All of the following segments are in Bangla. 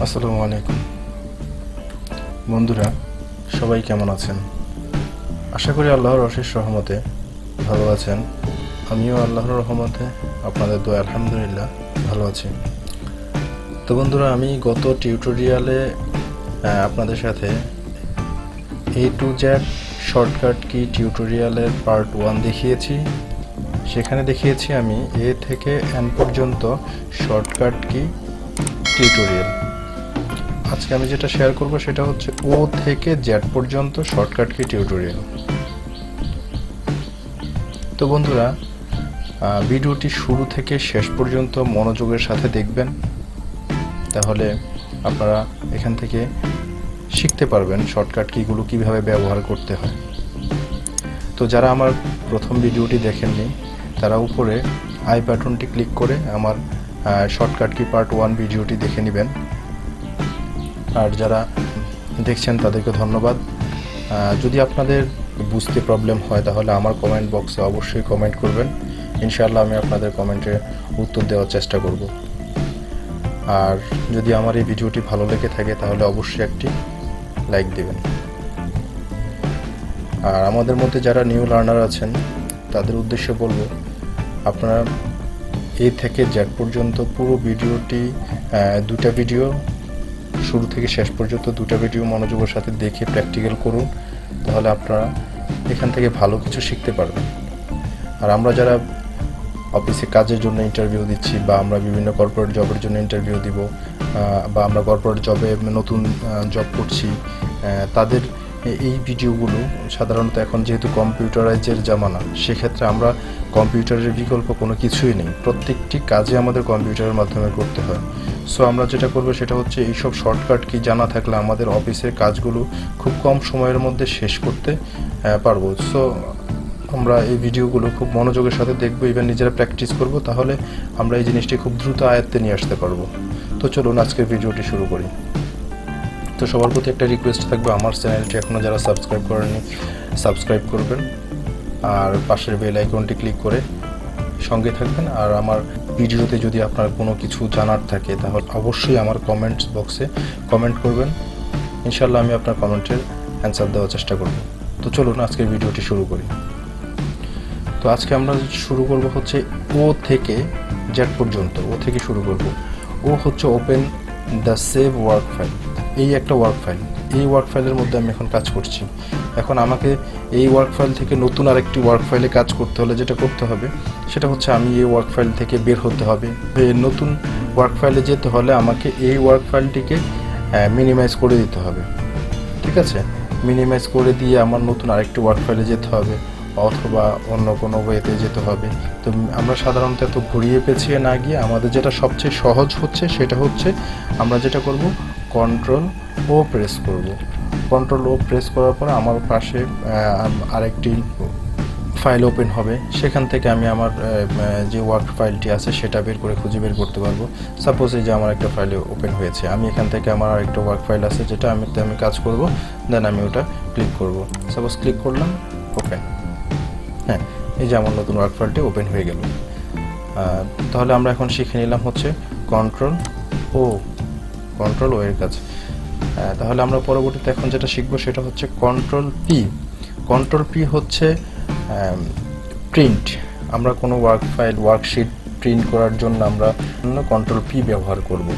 আসসালামু আলাইকুম বন্ধুরা, সবাই কেমন আছেন? আশা করি আল্লাহর অশেষ রহমতে ভালো আছেন। আমিও আল্লাহর রহমতে আপনাদের দোয়া আলহামদুলিল্লাহ ভালো আছি। তো বন্ধুরা, আমি গত টিউটোরিয়ালে আপনাদের সাথে A to Z shortcut key টিউটোরিয়ালের পার্ট 1 দেখিয়েছি। সেখানে দেখিয়েছি আমি A থেকে N পর্যন্ত শর্টকাট কি টিউটোরিয়াল। আজকে আমি যেটা শেয়ার করব সেটা হচ্ছে O থেকে Z পর্যন্ত শর্টকাট কি টিউটোরিয়াল। তো বন্ধুরা, ভিডিওটি শুরু থেকে শেষ পর্যন্ত মনোযোগের সাথে দেখবেন, তাহলে আপনারা এখান থেকে শিখতে পারবেন শর্টকাট কিগুলো কিভাবে ব্যবহার করতে হয়। তো যারা আমার প্রথম ভিডিওটি দেখেননি তারা উপরে আই বাটনটি ক্লিক করে আমার শর্টকাট কি পার্ট 1 ভিডিওটি দেখে নেবেন। আর যারা দেখছেন তাদেরকে ধন্যবাদ। যদি আপনাদের বুঝতে প্রবলেম হয় তাহলে আমার কমেন্ট বক্সে অবশ্যই কমেন্ট করবেন। ইনশাআল্লাহ আমি আপনাদের কমেন্টে উত্তর দেওয়ার চেষ্টা করব। আর যদি আমার এই ভিডিওটি ভালো লেগে থাকে তাহলে অবশ্যই একটি লাইক দেবেন। আর আমাদের মধ্যে যারা নিউ লার্নার আছেন তাদের উদ্দেশ্যে বলবো, আপনারা A থেকে Z পর্যন্ত পুরো ভিডিওটি দুটা ভিডিও শুরু থেকে শেষ পর্যন্ত দুটা ভিডিও মনোযোগের সাথে দেখে প্র্যাকটিক্যাল করুন, তাহলে আপনারা এখান থেকে ভালো কিছু শিখতে পারবেন। আর আমরা যারা অফিসে কাজের জন্য ইন্টারভিউ দিচ্ছি বা আমরা বিভিন্ন কর্পোরেট জবের জন্য ইন্টারভিউ দিব বা আমরা কর্পোরেট জবে নতুন জব করছি, তাদের এই ভিডিওগুলো সাধারণত এখন যেহেতু কম্পিউটারাইজের জামানা, সেক্ষেত্রে আমরা কম্পিউটারের বিকল্প কোনো কিছুই নেই। প্রত্যেকটি কাজে আমাদের কম্পিউটারের মাধ্যমে করতে হয়। সো আমরা যেটা করব সেটা হচ্ছে এইসব শর্টকাট কি জানা থাকলে আমাদের অফিসের কাজগুলো খুব কম সময়ের মধ্যে শেষ করতে পারবো। সো আমরা এই ভিডিওগুলো খুব মনোযোগের সাথে দেখবো, ইভেন নিজেরা প্র্যাকটিস করব, তাহলে আমরা এই জিনিসটি খুব দ্রুত আয়ত্তে নিয়ে আসতে পারবো। তো চলুন আজকের ভিডিওটি শুরু করি। তো সবার প্রতি একটা রিকোয়েস্ট থাকবে, আমার চ্যানেলটি এখনও যারা সাবস্ক্রাইব করেননি সাবস্ক্রাইব করবেন, আর পাশের বেল আইকনটি ক্লিক করে সঙ্গে থাকবেন। আর আমার ভিডিওতে যদি আপনার কোনো কিছু জানার থাকে তাহলে অবশ্যই আমার কমেন্টস বক্সে কমেন্ট করবেন। ইনশাআল্লাহ আমি আপনার কমেন্টের অ্যান্সার দেওয়ার চেষ্টা করব। তো চলুন আজকের ভিডিওটি শুরু করি। তো আজকে আমরা শুরু করব হচ্ছে O থেকে Z পর্যন্ত। O থেকে শুরু করব। O হচ্ছে open the save work file. এই একটা ওয়ার্ক ফাইল, এই ওয়ার্ক ফাইলের মধ্যে আমি এখন কাজ করছি। এখন আমাকে এই ওয়ার্ক ফাইল থেকে নতুন আরেকটি ওয়ার্ক ফাইলে কাজ করতে হলে যেটা করতে হবে সেটা হচ্ছে আমি এই ওয়ার্ক ফাইল থেকে বের হতে হবে। নতুন ওয়ার্ক ফাইলে যেতে হলে আমাকে এই ওয়ার্ক ফাইলটিকে মিনিমাইজ করে দিতে হবে। ঠিক আছে, মিনিমাইজ করে দিয়ে আমার নতুন আরেকটি ওয়ার্ক ফাইলে যেতে হবে অথবা অন্য কোনো ওয়েতে যেতে হবে। তো আমরা সাধারণত এত ঘুরিয়ে পেঁচিয়ে না গিয়ে আমাদের যেটা সবচেয়ে সহজ হচ্ছে সেটা হচ্ছে আমরা যেটা করব, কন্ট্রোল ও প্রেস করব। কন্ট্রোল ও প্রেস করার পরে আমার পাশে আরেকটি ফাইল ওপেন হবে। সেখান থেকে আমি আমার যে ওয়ার্ক ফাইলটি আছে সেটা খুঁজে বের করতে পারবো। সাপোজ এই যে আমার একটা ফাইল ওপেন হয়েছে, আমি এখান থেকে আমার আরেকটা ওয়ার্ক ফাইল আছে যেটা আমি কাজ করব, দেন আমি ওটা ক্লিক করব। সাপোজ ক্লিক করলাম, ওপেন। হ্যাঁ, এই যে আমার নতুন ওয়ার্ক ফাইলটি ওপেন হয়ে গেল। তাহলে আমরা এখন শিখে নিলাম হচ্ছে কন্ট্রোল ও এর কাজ। তাহলে আমরা পরবর্তীতে এখন যেটা শিখবো সেটা হচ্ছে কন্ট্রোল পি। কন্ট্রোল পি হচ্ছে প্রিন্ট। আমরা কোনো ওয়ার্কশিট প্রিন্ট করার জন্য আমরা কন্ট্রোল পি ব্যবহার করব।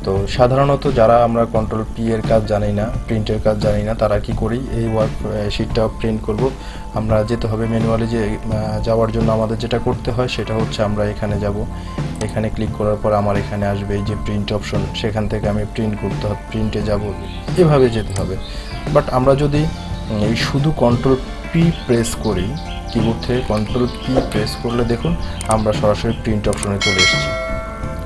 তো সাধারণত যারা আমরা কন্ট্রোল পি এর কাজ জানি না, প্রিন্টের কাজ জানি না, তারা কি করি, এই শিটটা প্রিন্ট করব আমরা যেতে হবে ম্যানুয়ালি যাওয়ার জন্য আমাদের যেটা করতে হয় সেটা হচ্ছে আমরা এখানে যাব, এখানে ক্লিক করার পর আমার এখানে আসবে এই যে প্রিন্ট অপশন, সেখান থেকে আমি প্রিন্ট করতে হবে, প্রিন্টে যাব, এভাবে যেতে হবে। বাট আমরা যদি এই শুধু কন্ট্রোল পি প্রেস করি, কিবোর্ড থেকে কন্ট্রোল পি প্রেস করলে দেখুন আমরা সরাসরি প্রিন্ট অপশনে চলে এসেছি।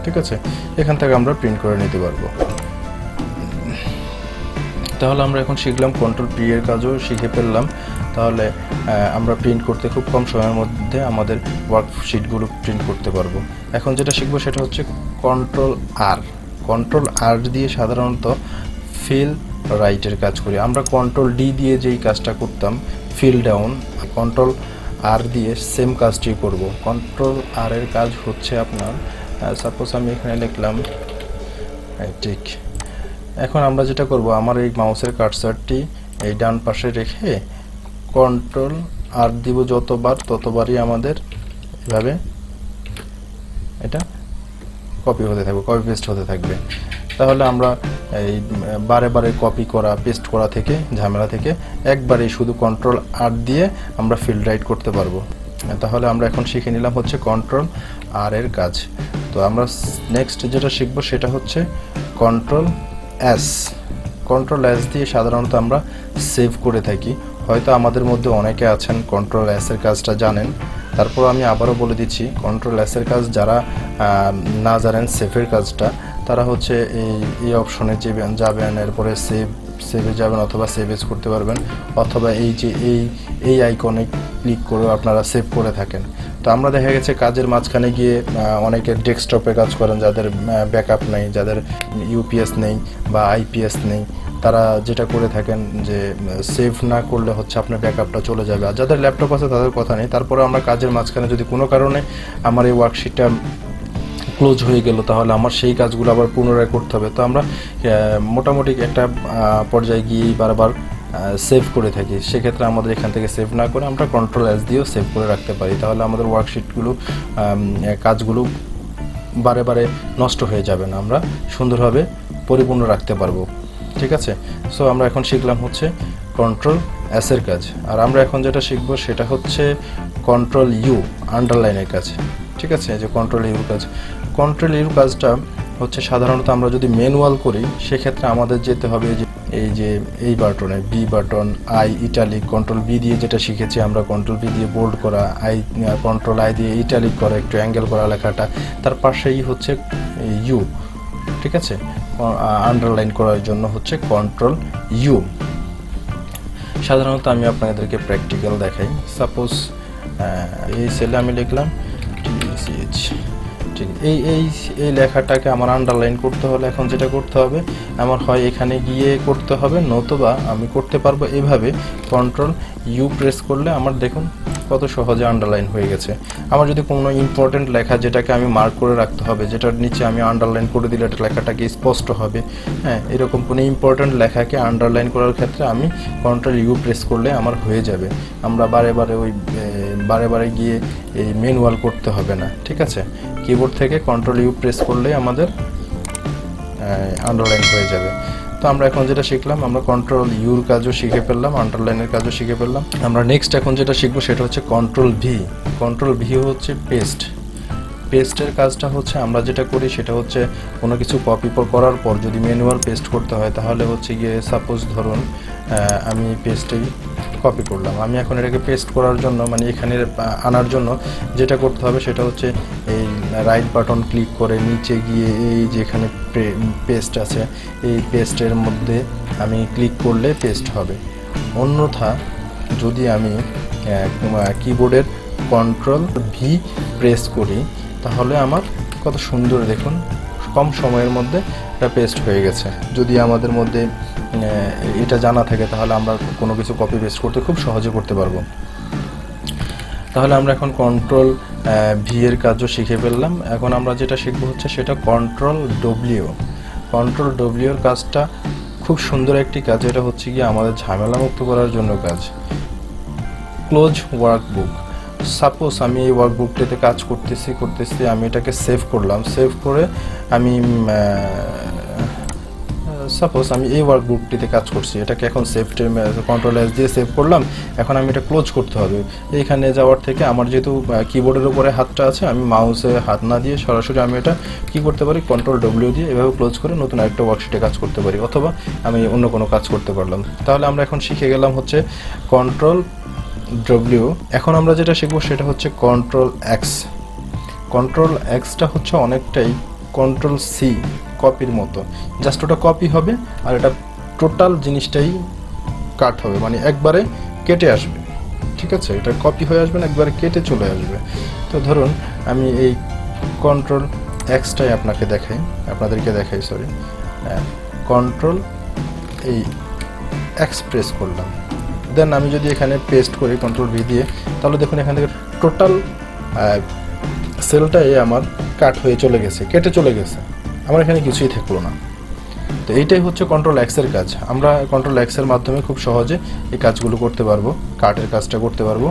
ঠিক আছে, এখান থেকে আমরা প্রিন্ট করে নিতে পারবো। তাহলে আমরা এখন শিখলাম কন্ট্রোল পি এর কাজও শিখে ফেললাম। তাহলে আমরা প্রিন্ট করতে খুব কম সময়ের মধ্যে আমাদের ওয়ার্কশিটগুলো প্রিন্ট করতে পারবো। এখন যেটা শিখবো সেটা হচ্ছে কন্ট্রোল আর। কন্ট্রোল আর দিয়ে সাধারণত ফিল রাইটের কাজ করি। আমরা কন্ট্রোল ডি দিয়ে যেই কাজটা করতাম ফিল ডাউন, কন্ট্রোল আর দিয়ে সেম কাজটি করব। কন্ট্রোল আর এর কাজ হচ্ছে আপনার, সাপোজ আমি এখানে লিখলাম ঠিক এখন আমরা যেটা করব, আমার এই মাউসের কার্সারটি এই ডান পাশে রেখে কন্ট্রোল আর দিব, যতবার ততবারই আমাদের এভাবে এটা কপি হতে থাকবে, কপি পেস্ট হতে থাকবে। তাহলে আমরা এই বারে বারে কপি করা পেস্ট করা থেকে ঝামেলা থেকে একবারে শুধু কন্ট্রোল আর দিয়ে আমরা ফিল্ড রাইট করতে পারবো। তাহলে আমরা এখন শিখে নিলাম হচ্ছে কন্ট্রোল আর এর কাজ। তো আমরা নেক্সট যেটা শিখব সেটা হচ্ছে কন্ট্রোল এস। কন্ট্রোল এস দিয়ে সাধারণত আমরা সেভ করে থাকি। হয়তো আমাদের মধ্যে অনেকে আছেন কন্ট্রোল এস এর কাজটা জানেন, তারপর আমি আবারও বলে দিচ্ছি, কন্ট্রোল এস এর কাজ যারা না জানেন সেভের কাজটা, তারা হচ্ছে এই অপশনে যাবেন, এরপরে সেভে যাবেন অথবা সেভ এজ করতে পারবেন, অথবা এই যে এই আইকনে ক্লিক করে আপনারা সেভ করে থাকেন। তো আমরা দেখা গেছে কাজের মাঝখানে গিয়ে অনেকে ডেস্কটপে কাজ করেন, যাদের ব্যাকআপ নেই, যাদের ইউপিএস নেই বা আইপিএস নেই, তারা যেটা করে থাকেন যে সেভ না করলে হচ্ছে আপনার ব্যাকআপটা চলে যাবে। আর যাদের ল্যাপটপ আছে তাদের কথা নেই। তারপরে আমরা কাজের মাঝখানে যদি কোনো কারণে আমার এই ওয়ার্কশিটটা ক্লোজ হয়ে গেল, তাহলে আমার সেই কাজগুলো আবার পুনরায় করতে হবে। তো আমরা মোটামুটি একটা পর্যায়ে গিয়ে বারবার সেভ করে থাকি। সেক্ষেত্রে আমাদের এখান থেকে সেভ না করে আমরা কন্ট্রোল এস দিয়েও সেভ করে রাখতে পারি। তাহলে আমাদের ওয়ার্কশিটগুলো কাজগুলো বারে বারে নষ্ট হয়ে যাবে না, আমরা সুন্দরভাবে পরিপূর্ণ রাখতে পারবো। ঠিক আছে, সো আমরা এখন শিখলাম হচ্ছে কন্ট্রোল এস এর কাজ। আর আমরা এখন যেটা শিখবো সেটা হচ্ছে কন্ট্রোল ইউ, আন্ডারলাইনের কাজ। ঠিক আছে, যে কন্ট্রোল ইউর কাজ। কন্ট্রোল ইউর কাজটা হচ্ছে সাধারণত আমরা যদি ম্যানুয়াল করি, সেক্ষেত্রে আমাদের যেতে হবে যে এই বাটনে B button, I italic, control B দিয়ে যেটা শিখেছি আমরা, কন্ট্রোল বি দিয়ে বোল্ড করা, কন্ট্রোল আই দিয়ে ইটালিক করা, একটু অ্যাঙ্গেল করা লেখাটা, তার পাশেই হচ্ছে ইউ। ঠিক আছে, আন্ডারলাইন করার জন্য হচ্ছে কন্ট্রোল ইউ। সাধারণত আমি আপনাদেরকে প্র্যাকটিক্যাল দেখাই। সাপোজ এই সেলে আমি লিখলাম TCH, ঠিক এই লেখাটাকে আমার আন্ডারলাইন করতে হলে এখন যেটা করতে হবে, আমার হয় এখানে গিয়ে করতে হবে, নতুবা আমি করতে পারবো এভাবে, কন্ট্রোল ইউ প্রেস করলে আমার দেখুন কত সহজে আন্ডারলাইন হয়ে গেছে। আমার যদি কোনো ইম্পর্টেন্ট লেখা যেটাকে আমি মার্ক করে রাখতে হবে, যেটার নিচে আমি আন্ডারলাইন করে দিলে এটা লেখাটাকে স্পষ্ট হবে, হ্যাঁ, এরকম কোনো ইম্পর্টেন্ট লেখাকে আন্ডারলাইন করার ক্ষেত্রে আমি কন্ট্রোল ইউ প্রেস করলে আমার হয়ে যাবে। আমরা বারে বারে গিয়ে এই ম্যানুয়াল করতে হবে না। ঠিক আছে, কিবোর্ড থেকে কন্ট্রোল ইউ প্রেস করলেই আমাদের আন্ডারলাইন হয়ে যাবে। তো আমরা এখন যেটা শিখলাম, আমরা কন্ট্রোল ইউর কাজও শিখে ফেললাম, আন্ডারলাইনের কাজও শিখে ফেললাম। আমরা নেক্সট এখন যেটা শিখবো সেটা হচ্ছে কন্ট্রোল ভি। কন্ট্রোল ভি হচ্ছে পেস্টের কাজটা হচ্ছে আমরা যেটা করি সেটা হচ্ছে কোনো কিছু কপি করার পর যদি ম্যানুয়াল পেস্ট করতে হয়, তাহলে হচ্ছে গিয়ে সাপোজ ধরুন আমি পেস্টেই কপি করলাম, আমি এখন এটাকে পেস্ট করার জন্য মানে এখানে আনার জন্য যেটা করতে হবে সেটা হচ্ছে এই রাইট বাটন ক্লিক করে নিচে গিয়ে এই যেখানে পেস্ট আছে এই পেস্টের মধ্যে আমি ক্লিক করলে পেস্ট হবে। অন্যথা যদি আমি কিবোর্ডের কন্ট্রোল ভি প্রেস করি, তাহলে আমার কত সুন্দর দেখুন কম সময়ের মধ্যে এটা পেস্ট হয়ে গেছে। যদি আমাদের মধ্যে এটা জানা থাকে তাহলে আমরা কোনো কিছু কপি পেস্ট করতে খুব সহজে করতে পারবো। তাহলে আমরা এখন কন্ট্রোল ভি এর কাজও শিখে ফেললাম। এখন আমরা যেটা শিখবো হচ্ছে সেটা কন্ট্রোল ডব্লিউ। কন্ট্রোল ডব্লিউ এর কাজটা খুব সুন্দর একটি কাজ, এটা হচ্ছে কি আমাদের ঝামেলা মুক্ত করার জন্য কাজ। Close workbook. সাপোজ আমি এই ওয়ার্কবুকটাতে কাজ করতেছি আমি এটাকে সেভ করলাম, সেভ করে আমি সাপোজ আমি এই ওয়ার্কবুকটিতে কাজ করছি, এটাকে এখন সেভ কন্ট্রোল এস দিয়ে সেভ করলাম। এখন আমি এটা ক্লোজ করতে হবে। এইখানে যাওয়ার থেকে আমার যেহেতু কিবোর্ডের উপরে হাতটা আছে, আমি মাউসে হাত না দিয়ে সরাসরি আমি এটা কি করতে পারি, কন্ট্রোল ডব্লিউ দিয়ে এভাবে ক্লোজ করে নতুন আরেকটা ওয়ার্কশিটে কাজ করতে পারি, অথবা আমি অন্য কোনো কাজ করতে পারলাম। তাহলে আমরা এখন শিখে গেলাম হচ্ছে কন্ট্রোল ডব্লিউ। এখন আমরা যেটা শিখবো সেটা হচ্ছে কন্ট্রোল এক্স। কন্ট্রোল এক্সটা হচ্ছে অনেকটাই কন্ট্রোল সি কপির মতো, জাস্ট ওটা কপি হবে আর এটা টোটাল জিনিসটাই কাট হবে, মানে একবারে কেটে আসবে। ঠিক আছে, এটা কপি হয়ে আসবে না, একবারে কেটে চলে আসবে। তো ধরুন আমি এই কন্ট্রোল এক্সটাই আপনাদেরকে দেখাই কন্ট্রোল এই এক্স প্রেস করলাম, দেন আমি যদি এখানে পেস্ট করি কন্ট্রোল ভি দিয়ে, তাহলে দেখুন এখান থেকে টোটাল সেলটাই আমার কাট হয়ে চলে গেছে, কেটে চলে গেছে, আমার এখানে কিছুই থাকলো না। তো এইটাই হচ্ছে কন্ট্রোল এক্স এর কাজ। আমরা কন্ট্রোল এক্স এর মাধ্যমে খুব সহজে এই কাজগুলো করতে পারবো, কাটের কাজটা করতে পারবো।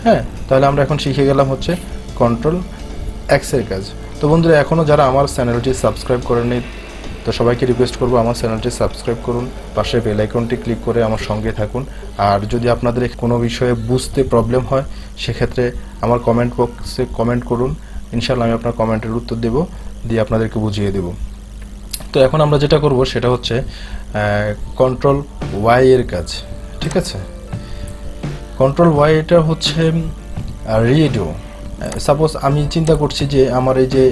হ্যাঁ, তাহলে আমরা এখন শিখে গেলাম হচ্ছে কন্ট্রোল এক্স এর কাজ। তো বন্ধুরা, এখনও যারা আমার চ্যানেলটি সাবস্ক্রাইব করেনি, তো সবাইকে রিকোয়েস্ট করবো আমার চ্যানেলটি সাবস্ক্রাইব করুন, পাশে বেল আইকনটি ক্লিক করে আমার সঙ্গে থাকুন। আর যদি আপনাদের কোনো বিষয়ে বুঝতে প্রবলেম হয়, সেক্ষেত্রে আমার কমেন্ট বক্সে কমেন্ট করুন, ইনশাআল্লাহ আমি আপনার কমেন্টের উত্তর দেব, দিয়ে আপনাদেরকে বুঝিয়ে দেব। তো এখন আমরা যেটা করব সেটা হচ্ছে কন্ট্রোল ওয়াই এর কাজ। ঠিক আছে, কন্ট্রোল ওয়াই এটা হচ্ছে রেডিও। সাপোজ আমি চিন্তা করছি যে আমার এই যে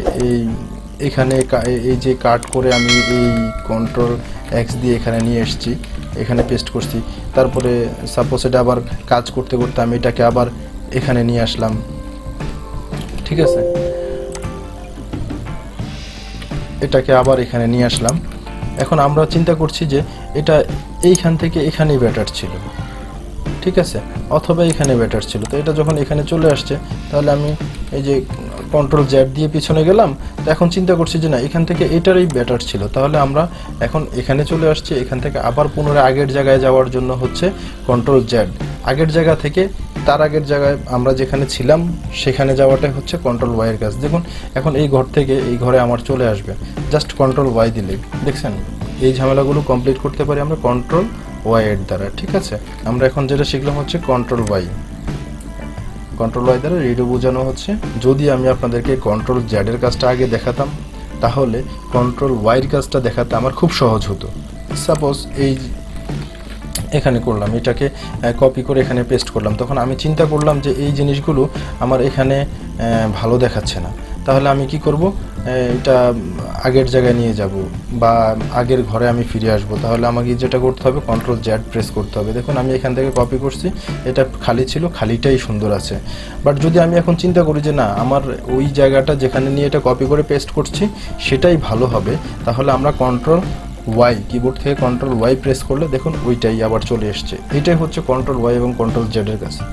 এখানে এই যে কাট করে আমি এই কন্ট্রোল এক্স দিয়ে এখানে নিয়ে এসেছি, এখানে পেস্ট করছি, তারপরে সাপোজ এটা আবার কাজ করতে করতে আমি এটাকে আবার এখানে নিয়ে আসলাম। ঠিক আছে, এটাকে আবার এখানে নিয়ে আসলাম। এখন আমরা চিন্তা করছি যে এটা এইখান থেকে এখানেই বেটার ছিল, ঠিক আছে, অথবা এখানে বেটার ছিল। তো এটা যখন এখানে চলে আসছে, তাহলে আমি এই যে কন্ট্রোল জেড দিয়ে পিছনে গেলাম। তো এখন চিন্তা করছি যে না, এখান থেকে এটারই বেটার ছিল। তাহলে আমরা এখন এখানে চলে আসছি, এখান থেকে আবার পুনরায় আগের জায়গায় যাওয়ার জন্য হচ্ছে কন্ট্রোল জেড। আগের জায়গা থেকে তার আগের জায়গায় আমরা যেখানে ছিলাম সেখানে যাওয়াটাই হচ্ছে কন্ট্রোল ওয়াই এর কাজ। দেখুন, এখন এই ঘর থেকে এই ঘরে আমার চলে আসবে, জাস্ট কন্ট্রোল ওয়াই দিলেই। দেখছেন, এই ঝামেলাগুলো কমপ্লিট করতে পারি আমরা কন্ট্রোল ওয়াই এর দ্বারা। ঠিক আছে, আমরা এখন যেটা শিখলাম হচ্ছে কন্ট্রোল ওয়াই। কন্ট্রোল ওয়াই দ্বারা রেডিও বোঝানো হচ্ছে। যদি আমি আপনাদেরকে কন্ট্রোল জেড এর কাজটা আগে দেখাতাম, তাহলে কন্ট্রোল ওয়াইয়ের কাজটা দেখাতে আমার খুব সহজ হতো। সাপোজ এই এখানে করলাম, এটাকে কপি করে এখানে পেস্ট করলাম, তখন আমি চিন্তা করলাম যে এই জিনিসগুলো আমার এখানে ভালো দেখাচ্ছে না। তাহলে আমি কি করব, এটা আগের জায়গায় নিয়ে যাব বা আগের ঘরে আমি ফিরে আসব। তাহলে আমাকে যেটা করতে হবে, কন্ট্রোল জেড প্রেস করতে হবে। দেখুন, আমি এখান থেকে কপি করছি, এটা খালি ছিল, খালিটাই সুন্দর আছে। বাট যদি আমি এখন চিন্তা করি যে না, আমার ওই জায়গাটা যেখানে নিয়ে এটা কপি করে পেস্ট করছি সেটাই ভালো হবে, তাহলে আমরা কন্ট্রোল ওয়াই, কিবোর্ড থেকে কন্ট্রোল ওয়াই প্রেস করলে দেখুন ওইটাই আবার চলে এসছে। এটাই হচ্ছে কন্ট্রোল ওয়াই এবং কন্ট্রোল জেড এর কাছে।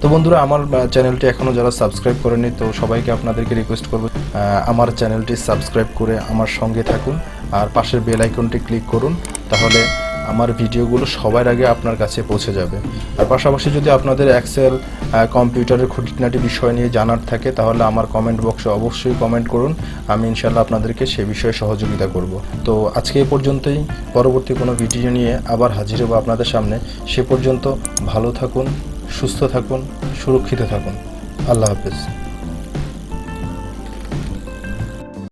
তো বন্ধুরা, আমার চ্যানেলটি এখনও যারা সাবস্ক্রাইব করেনি, তো সবাইকে আপনাদেরকে রিকোয়েস্ট করব আমার চ্যানেলটি সাবস্ক্রাইব করে আমার সঙ্গে থাকুন, আর পাশের বেল আইকনটি ক্লিক করুন, তাহলে আমার ভিডিওগুলো সবার আগে আপনার কাছে পৌঁছে যাবে। আর পাশাপাশি যদি আপনাদের এক্সেল, কম্পিউটারের খুঁটিনাটি বিষয় নিয়ে জানার থাকে, তাহলে আমার কমেন্ট বক্সে অবশ্যই কমেন্ট করুন, আমি ইনশাআল্লাহ আপনাদেরকে সে বিষয়ে সহযোগিতা করব। তো আজকে এই পর্যন্তই, পরবর্তী কোনো ভিডিও নিয়ে আবার হাজির হব আপনাদের সামনে। সে পর্যন্ত ভালো থাকুন, সুস্থ থাকুন, সুরক্ষিত থাকুন। আল্লাহ হাফেজ।